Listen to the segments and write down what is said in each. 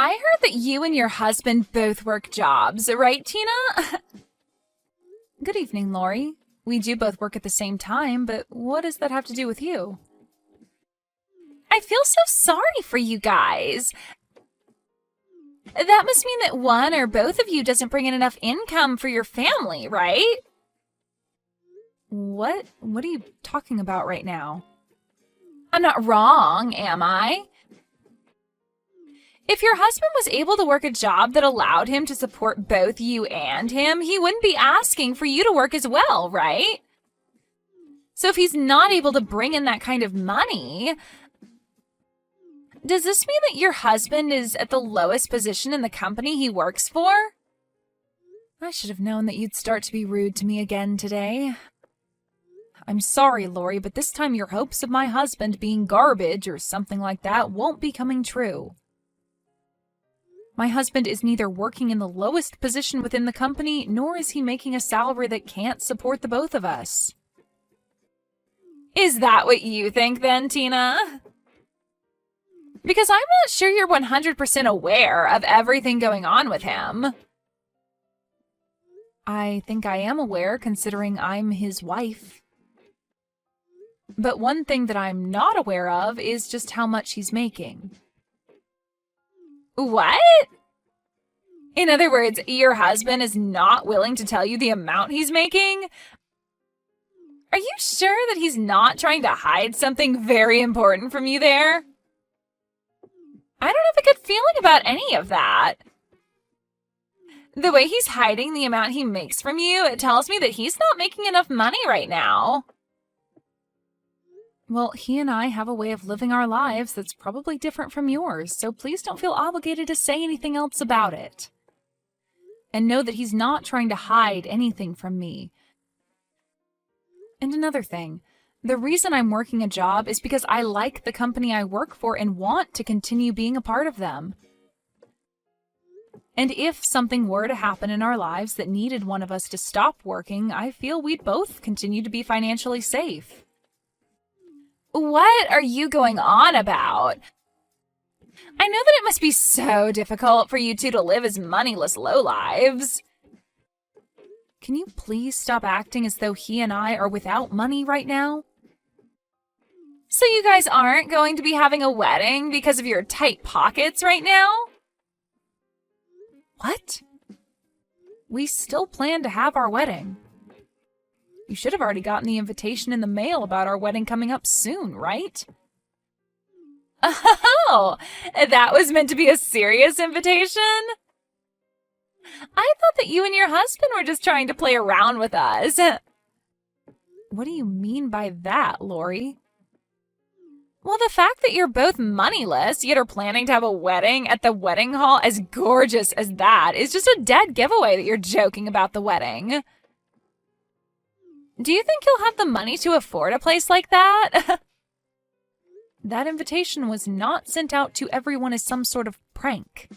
I heard that you and your husband both work jobs, right, Tina? Good evening, Lori. We do both work at the same time, but what does that have to do with you? I feel so sorry for you guys. That must mean that one or both of you doesn't bring in enough income for your family, right? What are you talking about right now? I'm not wrong, am I? If your husband was able to work a job that allowed him to support both you and him, he wouldn't be asking for you to work as well, right? So if he's not able to bring in that kind of money, does this mean that your husband is at the lowest position in the company he works for? I should have known that you'd start to be rude to me again today. I'm sorry, Lori, but this time your hopes of my husband being garbage or something like that won't be coming true. My husband is neither working in the lowest position within the company, nor is he making a salary that can't support the both of us. Is that what you think then, Tina? Because I'm not sure you're 100% aware of everything going on with him. I think I am aware, considering I'm his wife. But one thing that I'm not aware of is just how much he's making. What? In other words, your husband is not willing to tell you the amount he's making? Are you sure that he's not trying to hide something very important from you there? I don't have a good feeling about any of that. The way he's hiding the amount he makes from you, it tells me that he's not making enough money right now. Well, he and I have a way of living our lives that's probably different from yours, so please don't feel obligated to say anything else about it. And know that he's not trying to hide anything from me. And another thing, the reason I'm working a job is because I like the company I work for and want to continue being a part of them. And if something were to happen in our lives that needed one of us to stop working, I feel we'd both continue to be financially safe. What are you going on about? I know that it must be so difficult for you two to live as moneyless lowlives. Can you please stop acting as though he and I are without money right now? So you guys aren't going to be having a wedding because of your tight pockets right now? What? We still plan to have our wedding. You should have already gotten the invitation in the mail about our wedding coming up soon, right? Oh, that was meant to be a serious invitation? I thought that you and your husband were just trying to play around with us. What do you mean by that, Lori? Well, the fact that you're both moneyless, yet are planning to have a wedding at the wedding hall as gorgeous as that is just a dead giveaway that you're joking about the wedding. Do you think you'll have the money to afford a place like that? That invitation was not sent out to everyone as some sort of prank.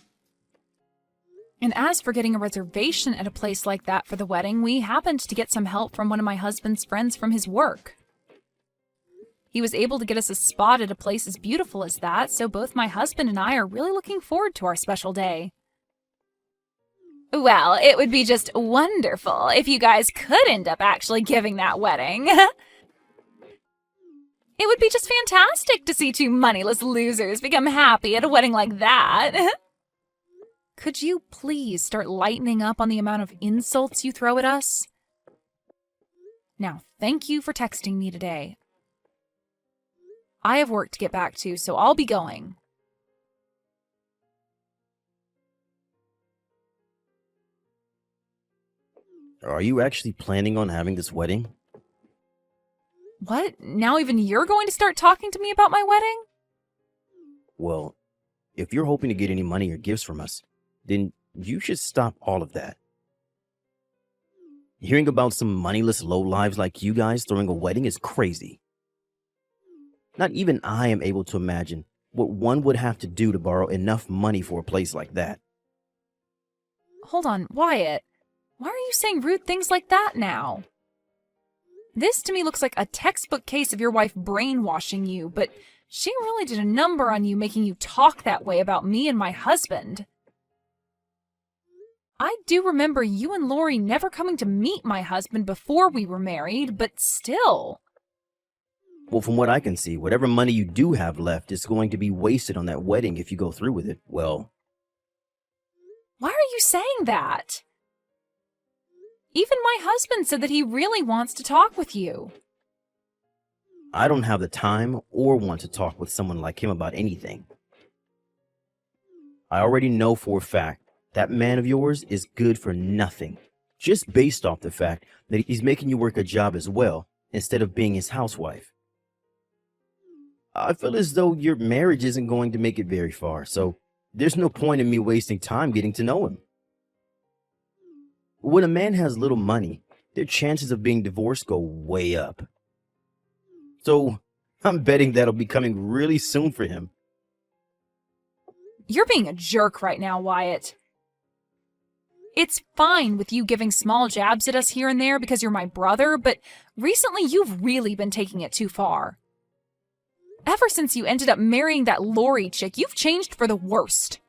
And as for getting a reservation at a place like that for the wedding, we happened to get some help from one of my husband's friends from his work. He was able to get us a spot at a place as beautiful as that, so both my husband and I are really looking forward to our special day. Well, it would be just wonderful if you guys could end up actually giving that wedding. It would be just fantastic to see two moneyless losers become happy at a wedding like that. Could you please start lightening up on the amount of insults you throw at us? Now, thank you for texting me today. I have work to get back to, so I'll be going. Are you actually planning on having this wedding? What? Now even you're going to start talking to me about my wedding? Well, if you're hoping to get any money or gifts from us, then you should stop all of that. Hearing about some moneyless lowlives like you guys throwing a wedding is crazy. Not even I am able to imagine what one would have to do to borrow enough money for a place like that. Hold on, Wyatt. Why are you saying rude things like that now? This to me looks like a textbook case of your wife brainwashing you, but She really did a number on you, making you talk that way about me and my husband. I do remember you and Lori never coming to meet my husband before we were married, but still. Well, from what I can see, whatever money you do have left is going to be wasted on that wedding if you go through with it. Well, why are you saying that? Even my husband said that he really wants to talk with you. I don't have the time or want to talk with someone like him about anything. I already know for a fact that man of yours is good for nothing, just based off the fact that he's making you work a job as well instead of being his housewife. I feel as though your marriage isn't going to make it very far, so there's no point in me wasting time getting to know him. When a man has little money, their chances of being divorced go way up. So I'm betting that'll be coming really soon for him. You're being a jerk right now, Wyatt. It's fine with you giving small jabs at us here and there because you're my brother, but recently you've really been taking it too far. Ever since you ended up marrying that Lori chick, you've changed for the worst.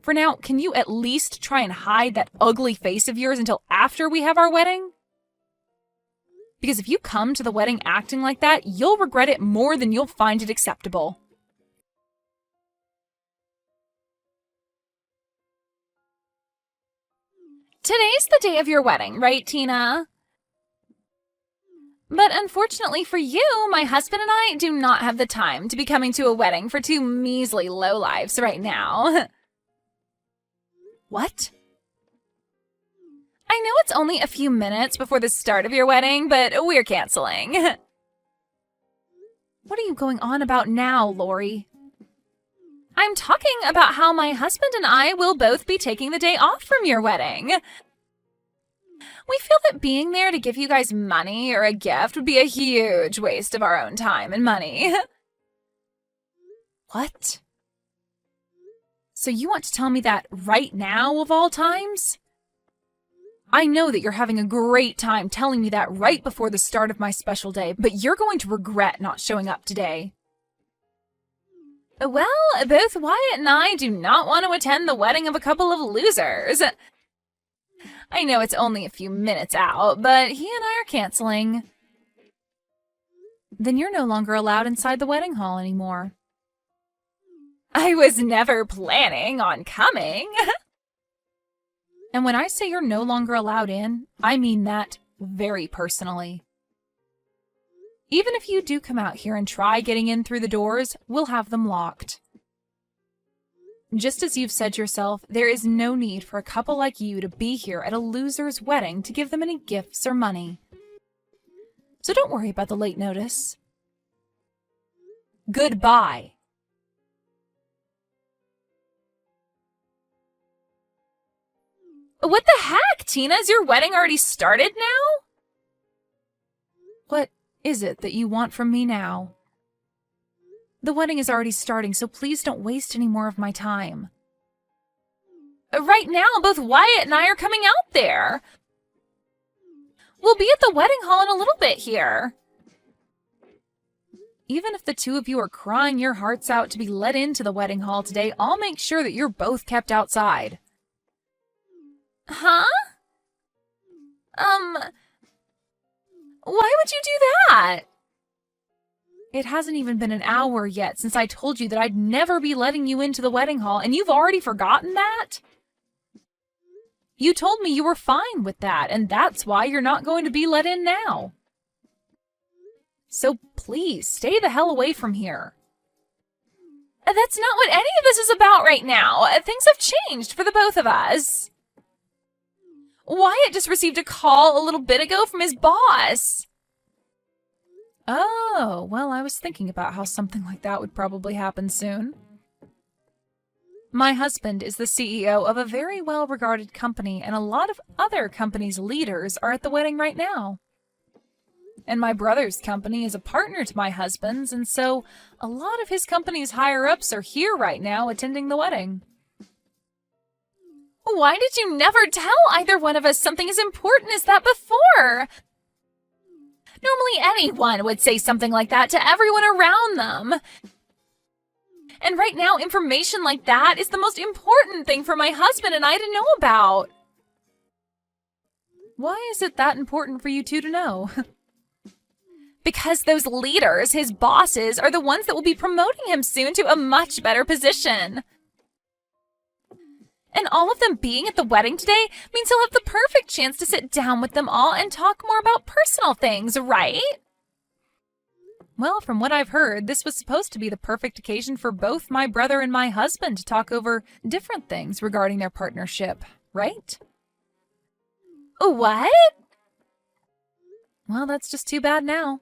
For now, can you at least try and hide that ugly face of yours until after we have our wedding? Because if you come to the wedding acting like that, you'll regret it more than you'll find it acceptable. Today's the day of your wedding, right, Tina? But unfortunately for you, my husband and I do not have the time to be coming to a wedding for two measly lowlifes right now. What? I know it's only a few minutes before the start of your wedding, but we're canceling. What are you going on about now, Lori? I'm talking about how my husband and I will both be taking the day off from your wedding. We feel that being there to give you guys money or a gift would be a huge waste of our own time and money. What? So you want to tell me that right now of all times? I know that you're having a great time telling me that right before the start of my special day, but you're going to regret not showing up today. Well, both Wyatt and I do not want to attend the wedding of a couple of losers. I know it's only a few minutes out, but he and I are canceling. Then you're no longer allowed inside the wedding hall anymore. I was never planning on coming. And when I say you're no longer allowed in, I mean that very personally. Even if you do come out here and try getting in through the doors, we'll have them locked. Just as you've said yourself, there is no need for a couple like you to be here at a loser's wedding to give them any gifts or money. So don't worry about the late notice. Goodbye. What the heck, Tina? Is your wedding already started now? What is it that you want from me now? The wedding is already starting, so please don't waste any more of my time. Right now, both Wyatt and I are coming out there. We'll be at the wedding hall in a little bit here. Even if the two of you are crying your hearts out to be let into the wedding hall today, I'll make sure that you're both kept outside. Huh? Why would you do that? It hasn't even been an hour yet since I told you that I'd never be letting you into the wedding hall, and you've already forgotten that? You told me you were fine with that, and that's why you're not going to be let in now. So please, stay the hell away from here. That's not what any of this is about right now. Things have changed for the both of us. Wyatt just received a call a little bit ago from his boss. Oh, well, I was thinking about how something like that would probably happen soon. My husband is the CEO of a very well-regarded company, and a lot of other companies' leaders are at the wedding right now. And my brother's company is a partner to my husband's, and so a lot of his company's higher-ups are here right now attending the wedding. Why did you never tell either one of us something as important as that before? Normally anyone would say something like that to everyone around them. And right now, information like that is the most important thing for my husband and I to know about. Why is it that important for you two to know? Because those leaders, his bosses, are the ones that will be promoting him soon to a much better position. And all of them being at the wedding today means he'll have the perfect chance to sit down with them all and talk more about personal things, right? Well, from what I've heard, this was supposed to be the perfect occasion for both my brother and my husband to talk over different things regarding their partnership, right? What? Well, that's just too bad now.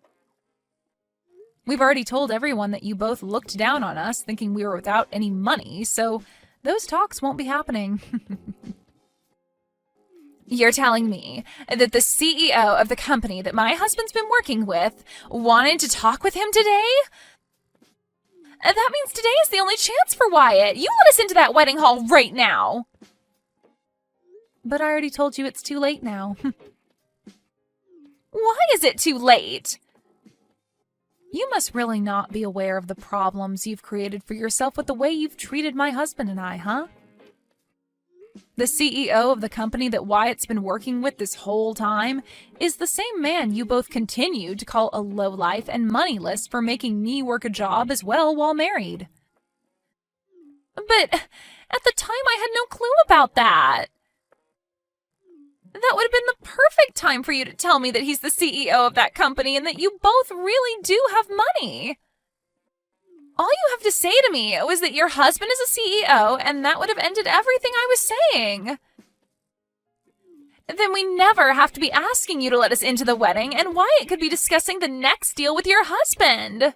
We've already told everyone that you both looked down on us, thinking we were without any money, so those talks won't be happening. You're telling me that the CEO of the company that my husband's been working with wanted to talk with him today? That means today is the only chance for Wyatt. You let us into that wedding hall right now. But I already told you it's too late now. Why is it too late? You must really not be aware of the problems you've created for yourself with the way you've treated my husband and I, huh? The CEO of the company that Wyatt's been working with this whole time is the same man you both continued to call a lowlife and moneyless for making me work a job as well while married. But at the time I had no clue about that. That would have been the perfect time for you to tell me that he's the CEO of that company and that you both really do have money. All you have to say to me was that your husband is a CEO, and that would have ended everything I was saying. Then we never have to be asking you to let us into the wedding, and Wyatt could be discussing the next deal with your husband.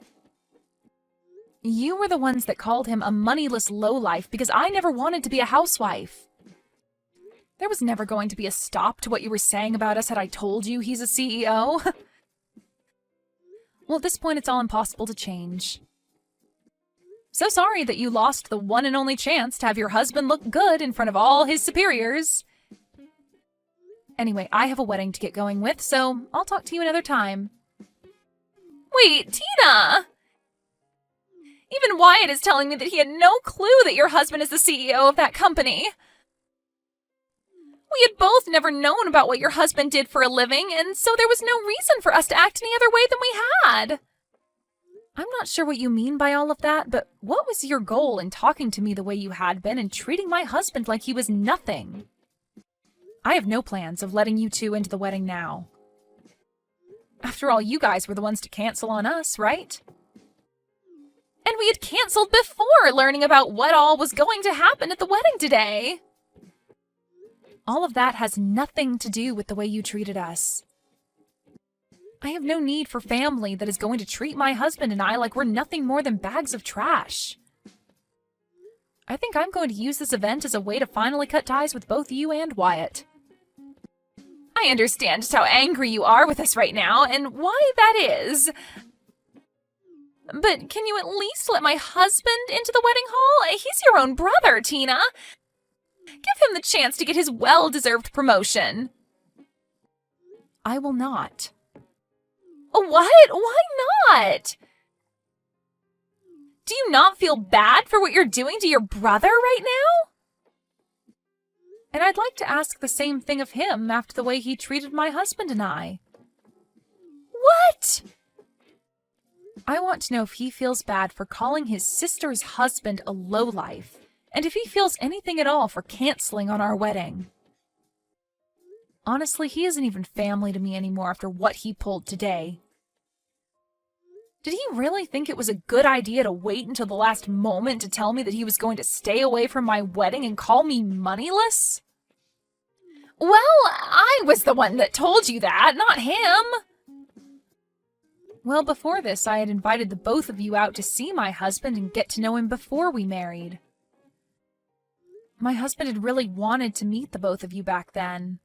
You were the ones that called him a moneyless lowlife because I never wanted to be a housewife. There was never going to be a stop to what you were saying about us had I told you he's a CEO. Well, at this point, it's all impossible to change. So sorry that you lost the one and only chance to have your husband look good in front of all his superiors. Anyway, I have a wedding to get going with, so I'll talk to you another time. Wait, Tina! Even Wyatt is telling me that he had no clue that your husband is the CEO of that company. We had both never known about what your husband did for a living, and so there was no reason for us to act any other way than we had. I'm not sure what you mean by all of that, but what was your goal in talking to me the way you had been and treating my husband like he was nothing? I have no plans of letting you two into the wedding now. After all, you guys were the ones to cancel on us, right? And we had canceled before learning about what all was going to happen at the wedding today. All of that has nothing to do with the way you treated us. I have no need for family that is going to treat my husband and I like we're nothing more than bags of trash. I think I'm going to use this event as a way to finally cut ties with both you and Wyatt. I understand just how angry you are with us right now and why that is. But can you at least let my husband into the wedding hall? He's your own brother, Tina. Give him the chance to get his well-deserved promotion. I will not. What? Why not? Do you not feel bad for what you're doing to your brother right now? And I'd like to ask the same thing of him after the way he treated my husband and I. What? I want to know if he feels bad for calling his sister's husband a lowlife, and if he feels anything at all for canceling on our wedding. Honestly, he isn't even family to me anymore after what he pulled today. Did he really think it was a good idea to wait until the last moment to tell me that he was going to stay away from my wedding and call me moneyless? Well, I was the one that told you that, not him. Well, before this, I had invited the both of you out to see my husband and get to know him before we married. My husband had really wanted to meet the both of you back then.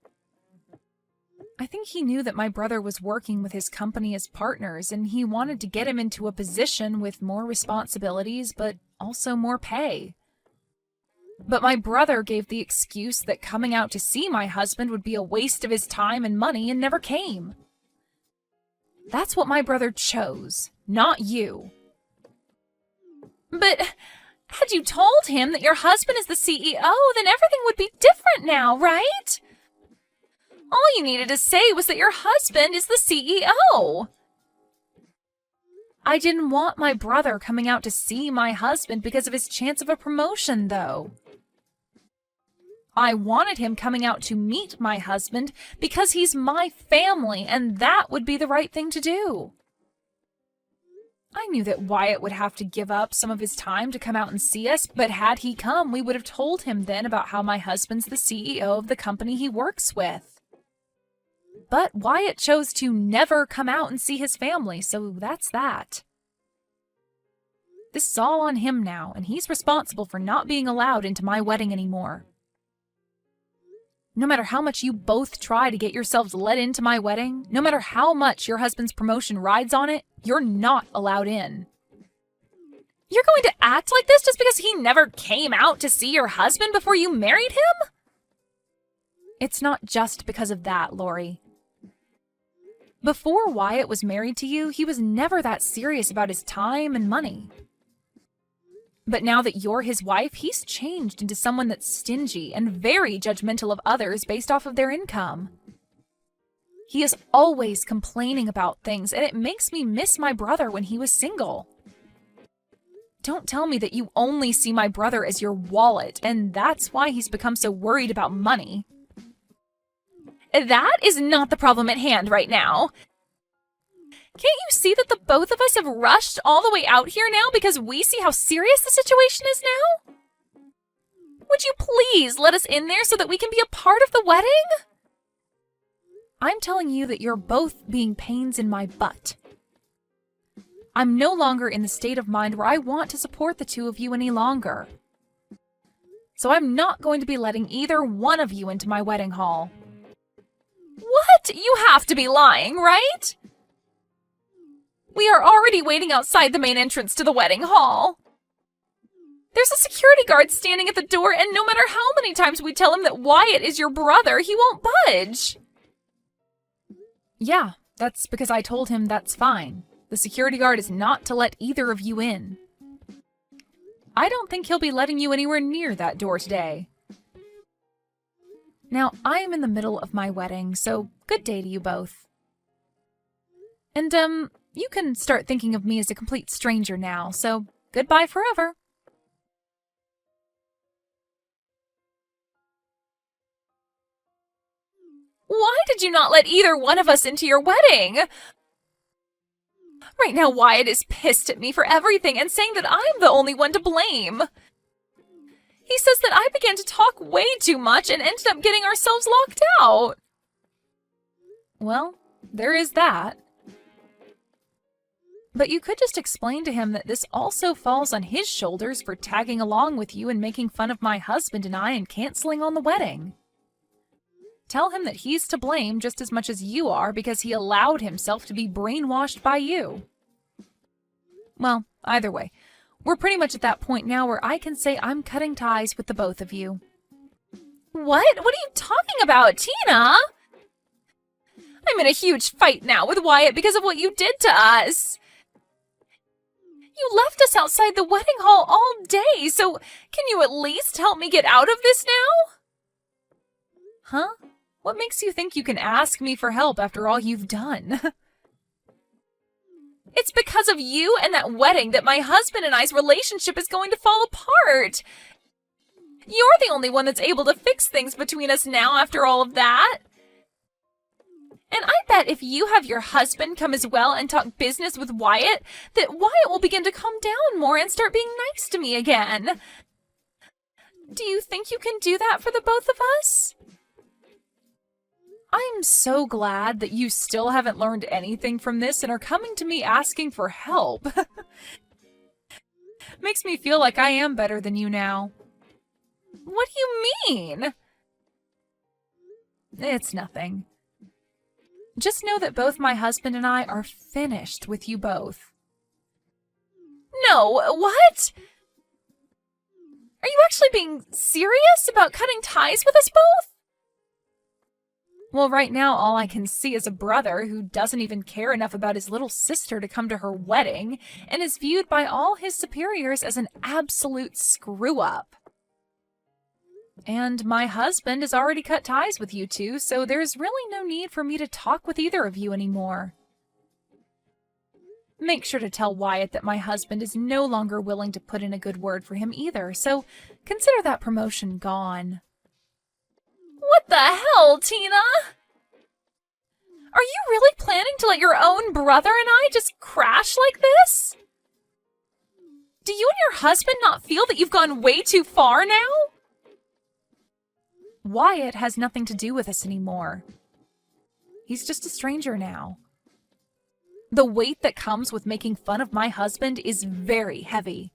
I think he knew that my brother was working with his company as partners, and he wanted to get him into a position with more responsibilities, but also more pay. But my brother gave the excuse that coming out to see my husband would be a waste of his time and money and never came. That's what my brother chose, not you. But had you told him that your husband is the CEO, then everything would be different now, right? All you needed to say was that your husband is the CEO. I didn't want my brother coming out to see my husband because of his chance of a promotion, though. I wanted him coming out to meet my husband because he's my family, and that would be the right thing to do. I knew that Wyatt would have to give up some of his time to come out and see us, but had he come, we would have told him then about how my husband's the CEO of the company he works with. But Wyatt chose to never come out and see his family, so that's that. This is all on him now, and he's responsible for not being allowed into my wedding anymore. No matter how much you both try to get yourselves let into my wedding, no matter how much your husband's promotion rides on it, you're not allowed in. You're going to act like this just because he never came out to see your husband before you married him? It's not just because of that, Lori. Before Wyatt was married to you, he was never that serious about his time and money. But now that you're his wife, he's changed into someone that's stingy and very judgmental of others based off of their income. He is always complaining about things, and it makes me miss my brother when he was single. Don't tell me that you only see my brother as your wallet, and that's why he's become so worried about money. That is not the problem at hand right now. Can't you see that the both of us have rushed all the way out here now because we see how serious the situation is now? Would you please let us in there so that we can be a part of the wedding? I'm telling you that you're both being pains in my butt. I'm no longer in the state of mind where I want to support the two of you any longer. So I'm not going to be letting either one of you into my wedding hall. What? You have to be lying, right? We are already waiting outside the main entrance to the wedding hall. There's a security guard standing at the door, and no matter how many times we tell him that Wyatt is your brother, he won't budge. Yeah, that's because I told him that's fine. The security guard is not to let either of you in. I don't think he'll be letting you anywhere near that door today. Now, I am in the middle of my wedding, so good day to you both. And, you can start thinking of me as a complete stranger now, so goodbye forever. Why did you not let either one of us into your wedding? Right now, Wyatt is pissed at me for everything and saying that I'm the only one to blame. He says that I began to talk way too much and ended up getting ourselves locked out. Well, there is that. But you could just explain to him that this also falls on his shoulders for tagging along with you and making fun of my husband and I and canceling on the wedding. Tell him that he's to blame just as much as you are because he allowed himself to be brainwashed by you. Well, either way, we're pretty much at that point now where I can say I'm cutting ties with the both of you. What? What are you talking about, Tina? I'm in a huge fight now with Wyatt because of what you did to us. You left us outside the wedding hall all day, so can you at least help me get out of this now? Huh? What makes you think you can ask me for help after all you've done? It's because of you and that wedding that my husband and I's relationship is going to fall apart. You're the only one that's able to fix things between us now after all of that. And I bet if you have your husband come as well and talk business with Wyatt, that Wyatt will begin to calm down more and start being nice to me again. Do you think you can do that for the both of us? I'm so glad that you still haven't learned anything from this and are coming to me asking for help. Makes me feel like I am better than you now. What do you mean? It's nothing. Just know that both my husband and I are finished with you both. No, what? Are you actually being serious about cutting ties with us both? Well, right now, all I can see is a brother who doesn't even care enough about his little sister to come to her wedding and is viewed by all his superiors as an absolute screw-up. And my husband has already cut ties with you two, so there's really no need for me to talk with either of you anymore. Make sure to tell Wyatt that my husband is no longer willing to put in a good word for him either, so consider that promotion gone. What the hell, Tina? Are you really planning to let your own brother and I just crash like this? Do you and your husband not feel that you've gone way too far now? Wyatt has nothing to do with us anymore. He's just a stranger now. The weight that comes with making fun of my husband is very heavy.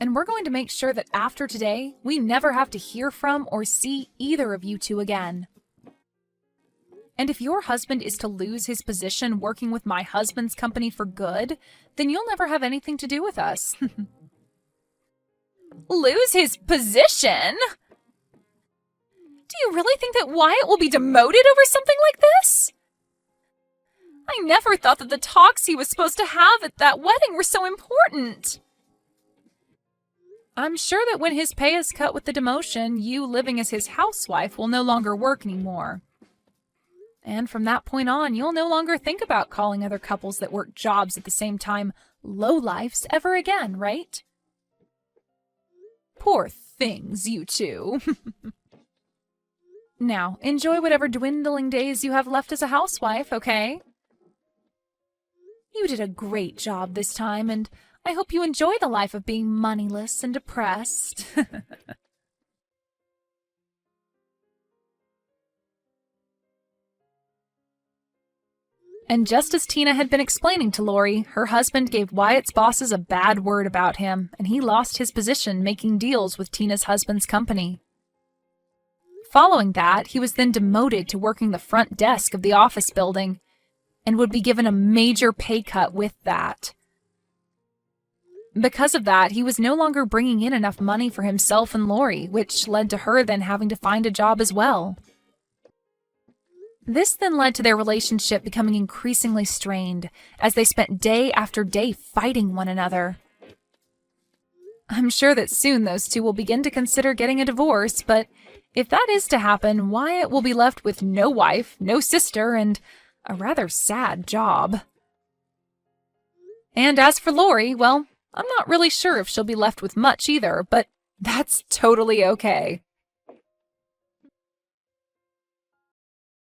And we're going to make sure that after today, we never have to hear from or see either of you two again. And if your husband is to lose his position working with my husband's company for good, then you'll never have anything to do with us. Lose his position? Do you really think that Wyatt will be demoted over something like this? I never thought that the talks he was supposed to have at that wedding were so important. I'm sure that when his pay is cut with the demotion, you living as his housewife will no longer work anymore. And from that point on, you'll no longer think about calling other couples that work jobs at the same time lowlifes ever again, right? Poor things, you two. Now, enjoy whatever dwindling days you have left as a housewife, okay? You did a great job this time, and I hope you enjoy the life of being moneyless and depressed. And just as Tina had been explaining to Lori, her husband gave Wyatt's bosses a bad word about him, and he lost his position making deals with Tina's husband's company. Following that, he was then demoted to working the front desk of the office building, and would be given a major pay cut with that. Because of that, he was no longer bringing in enough money for himself and Lori, which led to her then having to find a job as well. This then led to their relationship becoming increasingly strained, as they spent day after day fighting one another. I'm sure that soon those two will begin to consider getting a divorce, but if that is to happen, Wyatt will be left with no wife, no sister, and a rather sad job. And as for Lori, well, I'm not really sure if she'll be left with much either, but that's totally okay.